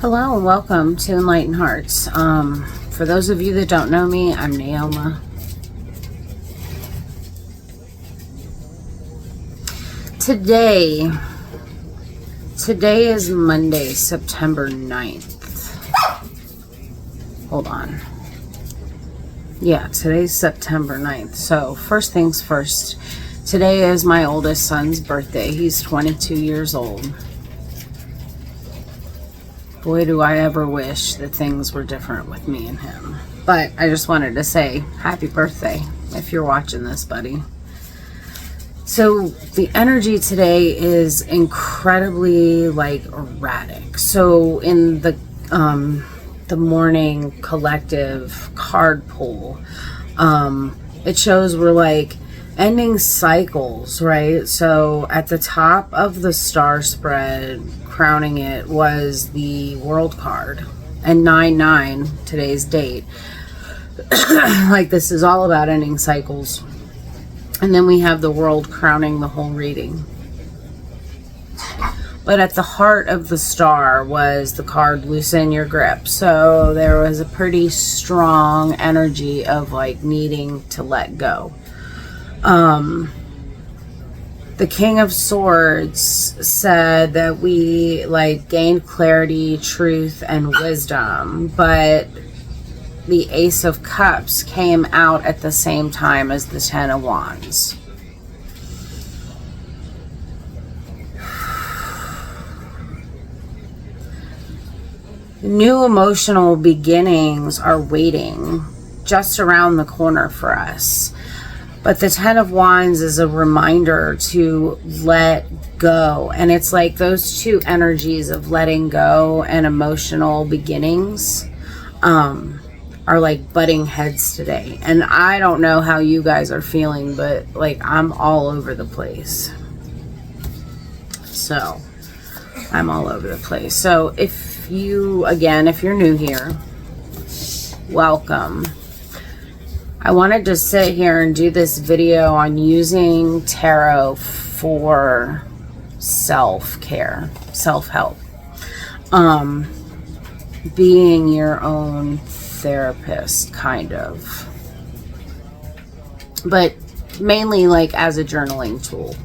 Hello and welcome to Enlightened Hearts. For those of you that don't know me, I'm Naoma. Today is Monday, September 9th. Hold on. Yeah, today's September 9th. So first things first, today is my oldest son's birthday. He's 22 years old. Boy, do I ever wish that things were different with me and him. But I just wanted to say happy birthday if you're watching this, buddy. So the energy today is incredibly erratic. So in the morning collective card pull, it shows we're ending cycles, right? So at the top of the star spread, crowning it, was the World card, and 9/9, today's date. This is all about ending cycles. And then we have the World crowning the whole reading. But at the heart of the star was the card Loosen Your Grip. So there was a pretty strong energy of needing to let go. The King of Swords said that we gained clarity, truth, and wisdom, but the Ace of Cups came out at the same time as the Ten of Wands. New emotional beginnings are waiting just around the corner for us. But the Ten of Wands is a reminder to let go. And it's those two energies of letting go and emotional beginnings are butting heads today. And I don't know how you guys are feeling, but I'm all over the place. So I'm all over the place. So if you're new here, welcome. I wanted to sit here and do this video on using tarot for self-care, self-help. Being your own therapist, kind of. But mainly as a journaling tool.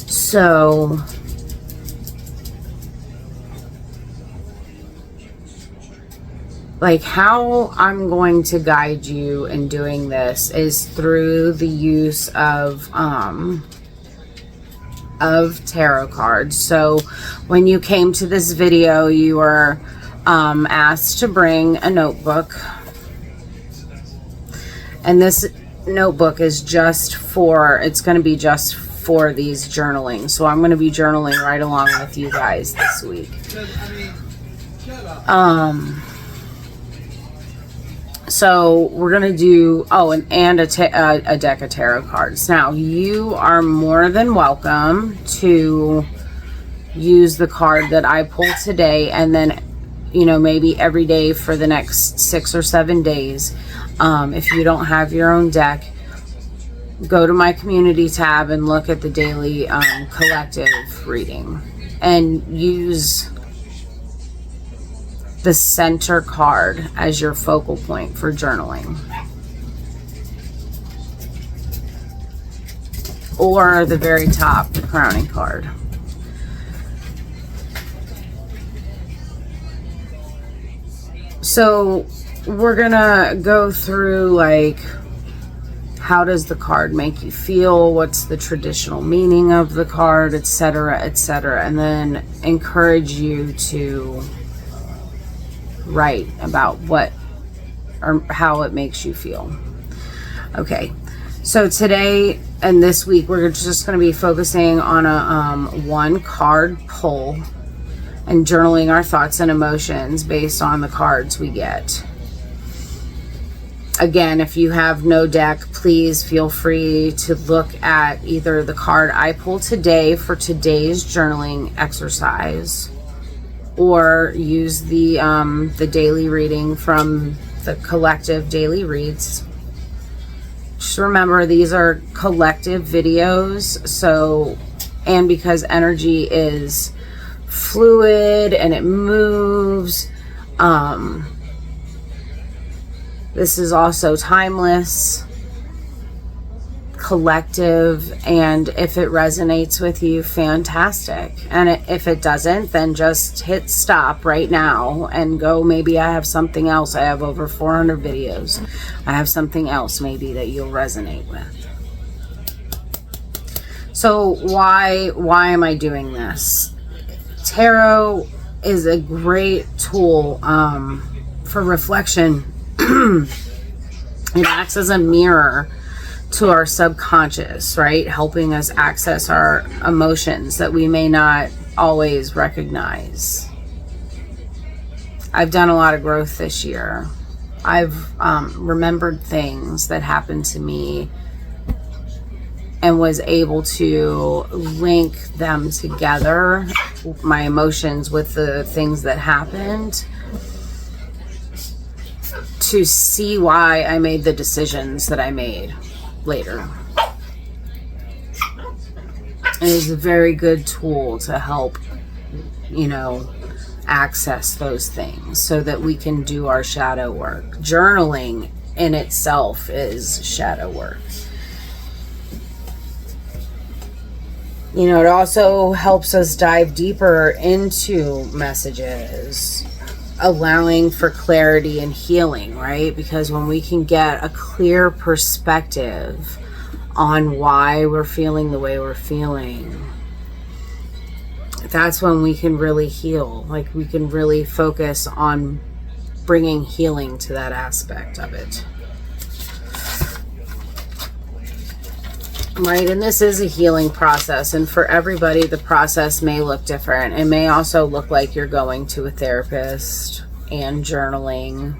So how I'm going to guide you in doing this is through the use of tarot cards. So when you came to this video, you were asked to bring a notebook, and this notebook is it's going to be just for these journaling. So I'm going to be journaling right along with you guys this week. So we're going to do, a deck of tarot cards. Now, you are more than welcome to use the card that I pulled today, and then, maybe every day for the next 6 or 7 days. If you don't have your own deck, go to my community tab and look at the daily collective reading and use the center card as your focal point for journaling, or the very top, the crowning card. So we're gonna go through how does the card make you feel, what's the traditional meaning of the card, etc., and then encourage you to write about what or how it makes you feel. Okay, so today and this week we're just going to be focusing on a one card pull and journaling our thoughts and emotions based on the cards we get. Again, if you have no deck, please feel free to look at either the card I pulled today for today's journaling exercise, or use the daily reading from the collective daily reads. Just remember, these are collective videos, so, and because energy is fluid and it moves. This is also timeless, collective, and if it resonates with you, fantastic. And if it doesn't, then just hit stop right now and go, maybe I have something else. I have over 400 videos. I have something else maybe that you'll resonate with. So why am I doing this? Tarot is a great tool for reflection. It acts as a mirror to our subconscious, right? Helping us access our emotions that we may not always recognize. I've done a lot of growth this year. I've remembered things that happened to me and was able to link them together, my emotions with the things that happened, to see why I made the decisions that I made later. It is a very good tool to help, access those things so that we can do our shadow work. Journaling in itself is shadow work. It also helps us dive deeper into messages, allowing for clarity and healing, right? Because when we can get a clear perspective on why we're feeling the way we're feeling, that's when we can really heal. Like, we can really focus on bringing healing to that aspect of it. Right, and this is a healing process, and for everybody the process may look different. It may also look like you're going to a therapist and journaling,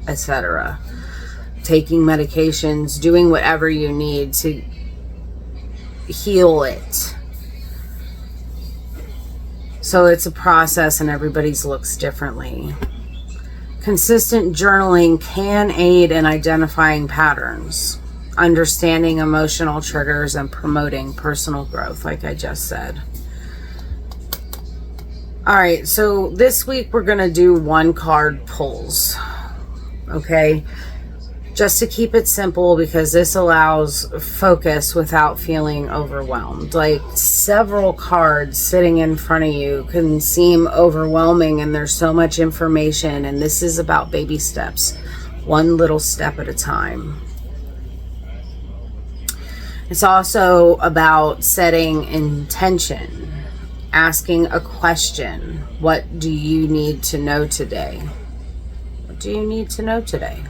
etc. Taking medications, doing whatever you need to heal it. So it's a process, and everybody's looks differently. Consistent journaling can aid in identifying patterns, understanding emotional triggers, and promoting personal growth, like I just said. All right, so this week we're going to do 1 card pulls, okay? Just to keep it simple, because this allows focus without feeling overwhelmed. Like, several cards sitting in front of you can seem overwhelming, and there's so much information, and this is about baby steps, 1 little step at a time. It's also about setting intention, asking a question. What do you need to know today? What do you need to know today?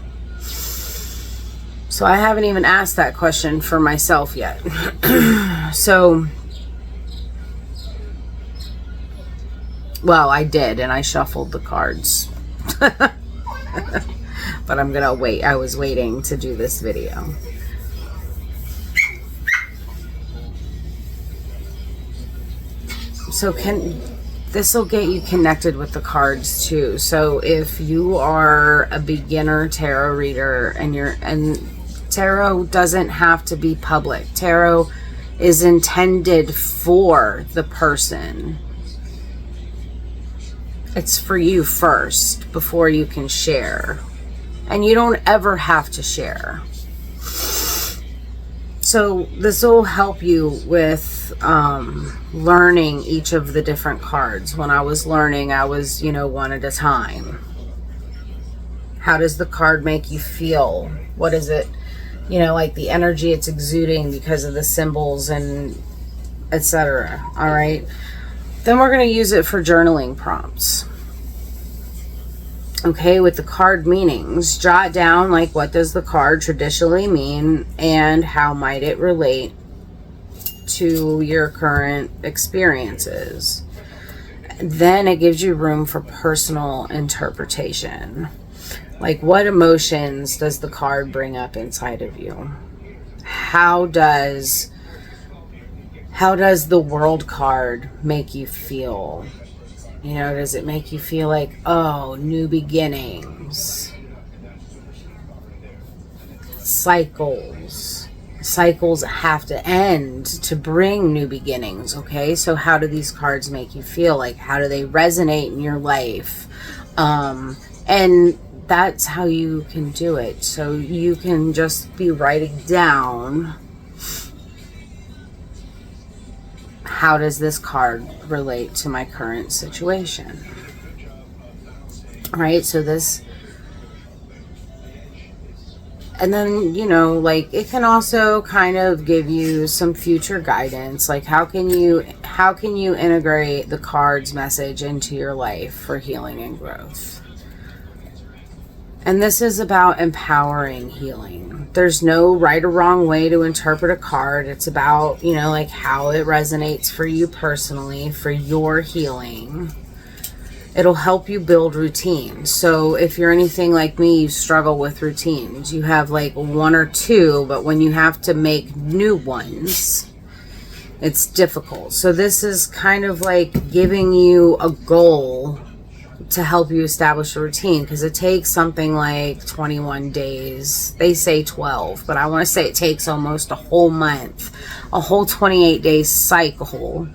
So I haven't even asked that question for myself yet. So, well, I did, and I shuffled the cards. But I'm going to wait. I was waiting to do this video. So this will get you connected with the cards too. So if you are a beginner tarot reader, and tarot doesn't have to be public. Tarot is intended for the person. It's for you first before you can share. And you don't ever have to share. So this will help you with learning each of the different cards. When I was learning, I was, 1 at a time. How does the card make you feel? What is it? Like the energy it's exuding because of the symbols and etc. All right. Then we're going to use it for journaling prompts. Okay, with the card meanings, jot down, like, what does the card traditionally mean and how might it relate to your current experiences. Then it gives you room for personal interpretation. Like, what emotions does the card bring up inside of you? How does the World card make you feel? Does it make you feel like, oh, new beginnings, cycles, Cycles have to end to bring new beginnings, okay? So how do these cards make you feel? Like, how do they resonate in your life? And that's how you can do it. So you can just be writing down, how does this card relate to my current situation? Right? So this, and then, you know, like, it can also kind of give you some future guidance. Like, how can you integrate the card's message into your life for healing and growth? And this is about empowering healing. There's no right or wrong way to interpret a card. It's about, you know, like, how it resonates for you personally, for your healing. It'll help you build routines. So if you're anything like me, you struggle with routines. You have like one or two, but when you have to make new ones, it's difficult. So this is kind of like giving you a goal to help you establish a routine, because it takes something like 21 days. They say 12, but I want to say it takes almost a whole month, a whole 28-day cycle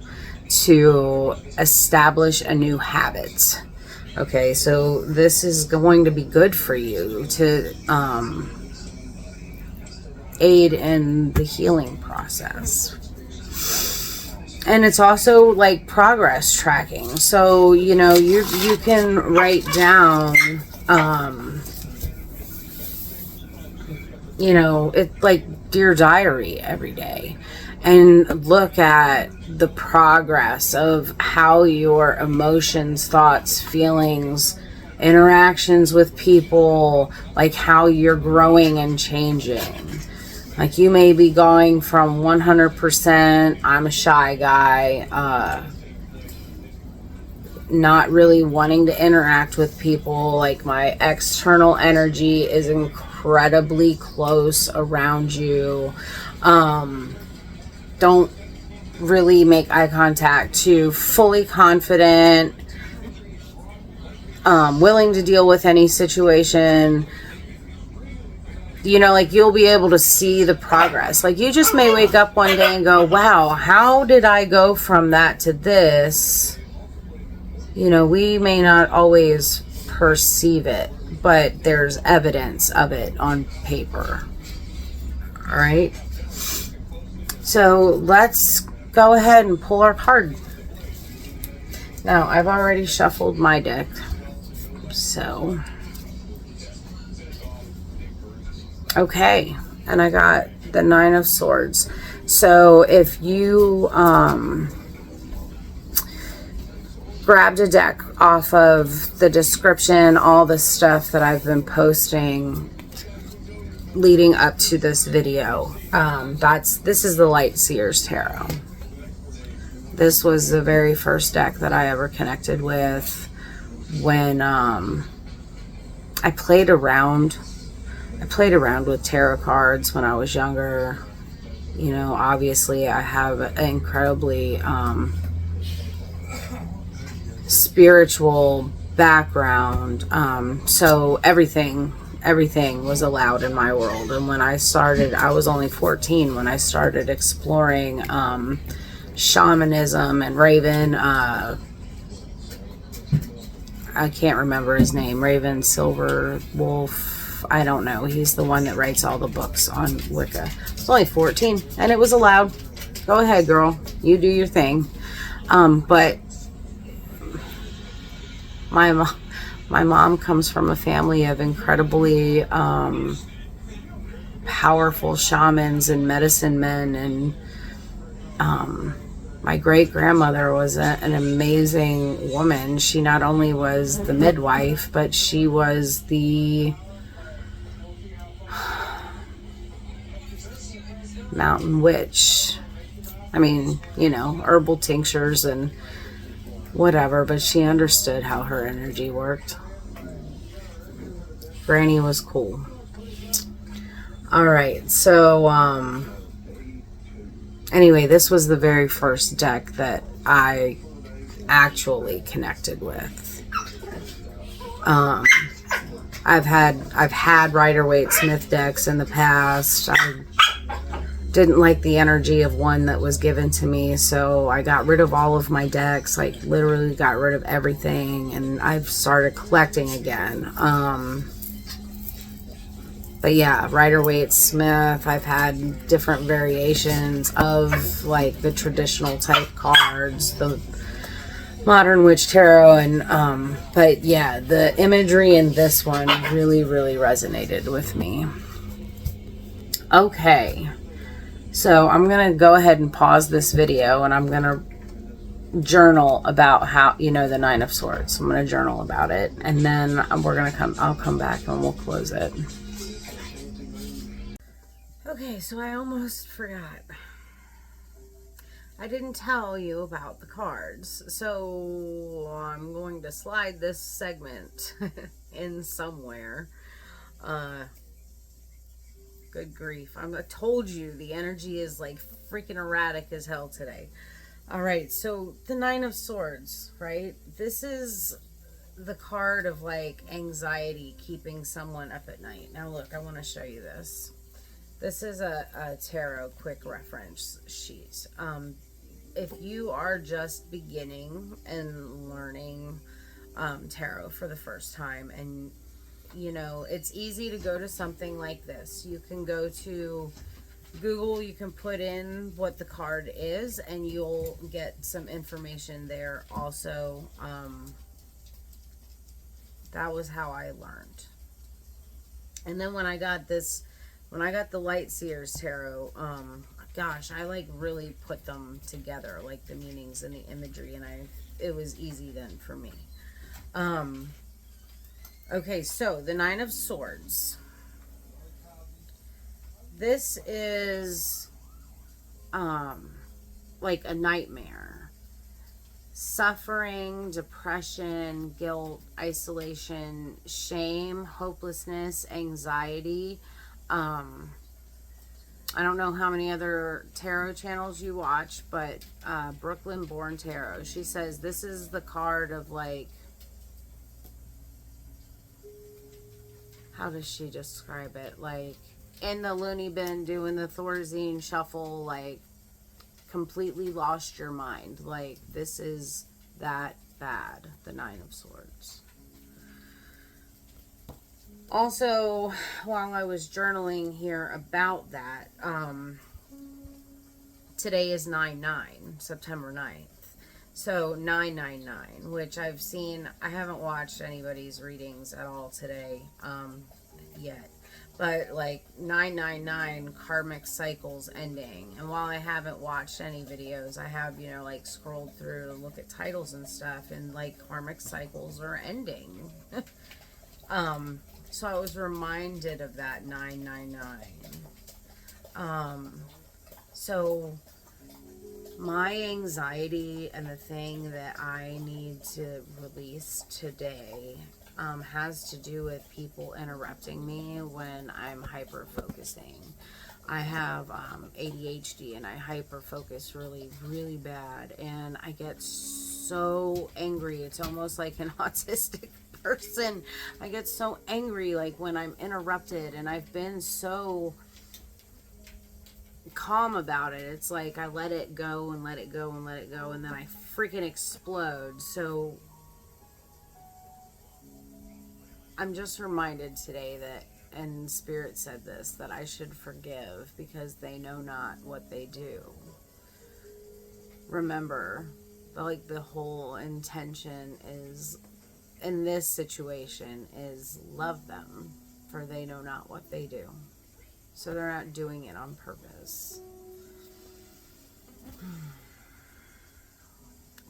to establish a new habit. Okay, so this is going to be good for you to aid in the healing process. And it's also like progress tracking. So, you know, you can write down, you know, it's like Dear Diary every day, and look at the progress of how your emotions, thoughts, feelings, interactions with people, like how you're growing and changing. Like, you may be going from 100%, I'm a shy guy, not really wanting to interact with people. Like, my external energy is incredibly close around you. Don't really make eye contact, to fully confident, willing to deal with any situation. You know, like, you'll be able to see the progress. Like, you just may wake up one day and go, wow, how did I go from that to this? You know, we may not always perceive it, but there's evidence of it on paper. All right. So let's go ahead and pull our card. Now, I've already shuffled my deck. So, okay, and I got the Nine of Swords. So if you grabbed a deck off of the description, all the stuff that I've been posting leading up to this video, this is the Lightseer's Tarot. This was the very first deck that I ever connected with when I played around with tarot cards when I was younger. You know, obviously I have an incredibly spiritual background, so everything was allowed in my world. And when I started, I was only 14 when I started exploring shamanism and Raven, I can't remember his name, Raven Silver Wolf, I don't know. He's the one that writes all the books on Wicca. I was only 14 and it was allowed. Go ahead, girl. You do your thing. But my mom comes from a family of incredibly powerful shamans and medicine men, and my great-grandmother was an amazing woman. She not only was the midwife, but she was the mountain witch. I mean, you know, herbal tinctures and whatever, but she understood how her energy worked. Granny was cool. All right, so anyway, this was the very first deck that I actually connected with. I've had Rider-Waite Smith decks in the past. didn't like the energy of one that was given to me, so I got rid of all of my decks, like literally got rid of everything, and I've started collecting again. But yeah, Rider-Waite Smith, I've had different variations of like the traditional type cards, the Modern Witch Tarot, and but yeah, the imagery in this one really resonated with me. Okay, so I'm gonna go ahead and pause this video, and I'm gonna journal about how, you know, the Nine of Swords. I'm gonna journal about it, and then I'll come back and we'll close it. Okay, so I almost forgot. I didn't tell you about the cards, so I'm going to slide this segment in somewhere. Good grief. I told you the energy is like freaking erratic as hell today. All right, so the Nine of Swords, right? This is the card of like anxiety keeping someone up at night. Now look, I want to show you this. This is a tarot quick reference sheet. If you are just beginning and learning tarot for the first time, and you know, it's easy to go to something like this. You can go to Google, you can put in what the card is, and you'll get some information there also. That was how I learned. And then when I got the Lightseer's tarot, gosh, I like really put them together, like the meanings and the imagery, and it was easy then for me. Okay, so the Nine of Swords. This is like a nightmare. Suffering, depression, guilt, isolation, shame, hopelessness, anxiety. I don't know how many other tarot channels you watch, but Brooklyn Born Tarot, she says this is the card of like, how does she describe it? Like in the loony bin doing the Thorazine shuffle, like completely lost your mind. Like this is that bad, the Nine of Swords. Also, while I was journaling here about that, today is 9/9, September 9th. So 999, which I've seen, I haven't watched anybody's readings at all today yet. But like 999, karmic cycles ending. And while I haven't watched any videos, I have, you know, like scrolled through to look at titles and stuff, and like karmic cycles are ending. So I was reminded of that 999. So my anxiety and the thing that I need to release today has to do with people interrupting me when I'm hyper focusing. I have ADHD, and I hyper focus really bad, and I get so angry. It's almost like an autistic person. I get so angry like when I'm interrupted, and I've been so calm about it. It's like I let it go and let it go and let it go, and then I freaking explode. So I'm just reminded today that, and Spirit said this, that I should forgive because they know not what they do. Remember, like the whole intention is, in this situation, is love them, for they know not what they do. So they're not doing it on purpose.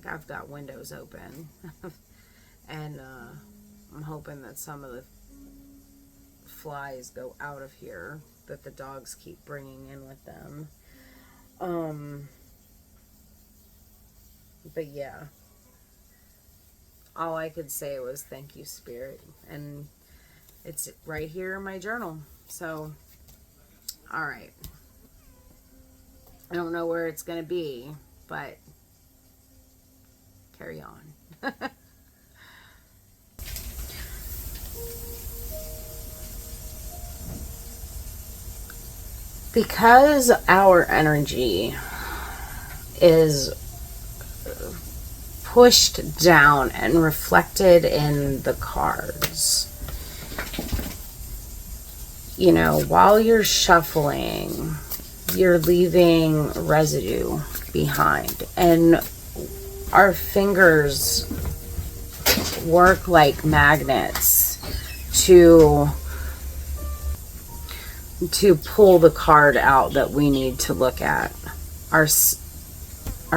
I've got windows open. And I'm hoping that some of the flies go out of here that the dogs keep bringing in with them. But yeah. All I could say was thank you, Spirit. And it's right here in my journal. So, all right. I don't know where it's going to be, but carry on. because our energy is pushed down and reflected in the cards, you know, while you're shuffling, you're leaving residue behind. And our fingers work like magnets to pull the card out that we need to look at. Our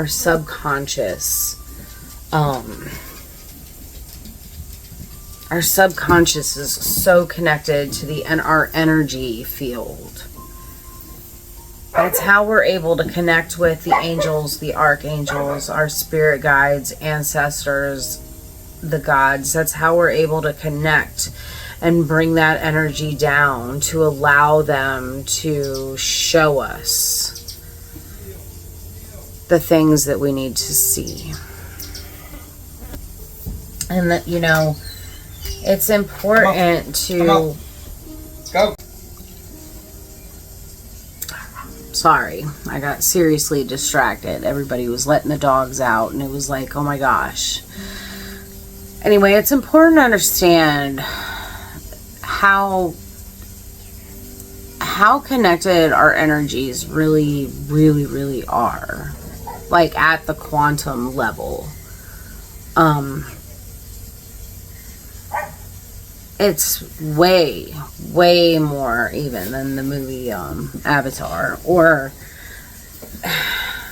subconscious, our subconscious is so connected to our energy field. That's how we're able to connect with the angels, the archangels, our spirit guides, ancestors, the gods. That's how we're able to connect and bring that energy down to allow them to show us the things that we need to see. And that, you know, it's important to... Go. Sorry, I got seriously distracted. Everybody was letting the dogs out, and it was like, oh my gosh. Anyway, it's important to understand how connected our energies really, really, really are. Like at the quantum level. It's way, way more even than the movie Avatar. Or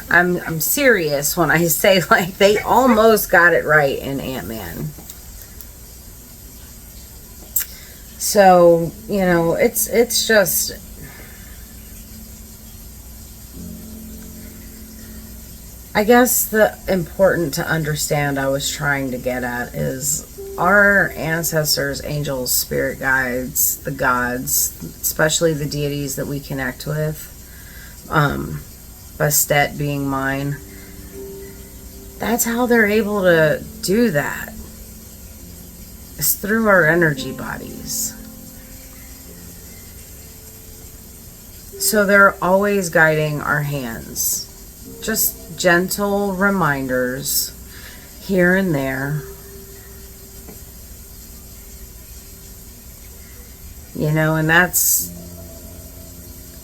I'm serious when I say, like, they almost got it right in Ant-Man. So, you know, it's just... I guess the important to understand I was trying to get at is our ancestors, angels, spirit guides, the gods, especially the deities that we connect with, Bastet being mine, that's how they're able to do that. It's through our energy bodies. So they're always guiding our hands. Just gentle reminders here and there. You know, and that's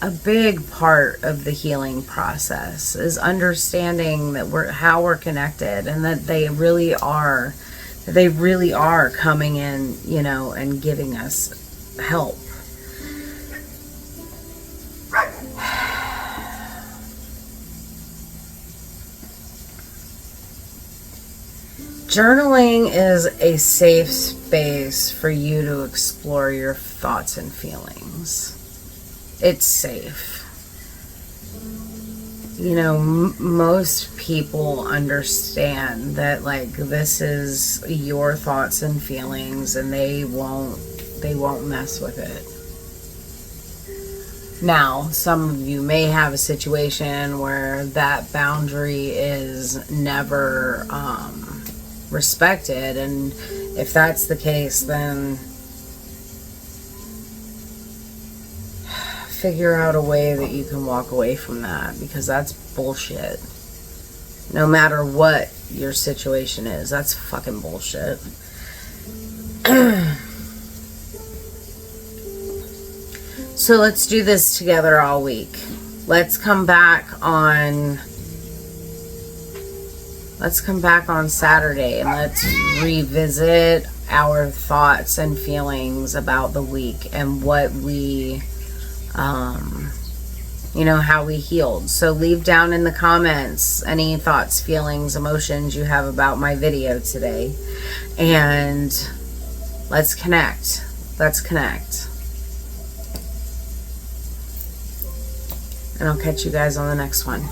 a big part of the healing process, is understanding that how we're connected, and that they really are coming in, you know, and giving us help. Journaling is a safe space for you to explore your thoughts and feelings. It's safe. You know, most people understand that, like, this is your thoughts and feelings, and they won't mess with it. Now, some of you may have a situation where that boundary is never respected, and if that's the case, then figure out a way that you can walk away from that, because that's bullshit. No matter what your situation is, that's fucking bullshit. So let's do this together all week. Let's come back on Saturday, and let's revisit our thoughts and feelings about the week and what we, you know, how we healed. So leave down in the comments any thoughts, feelings, emotions you have about my video today, and let's connect. And I'll catch you guys on the next one.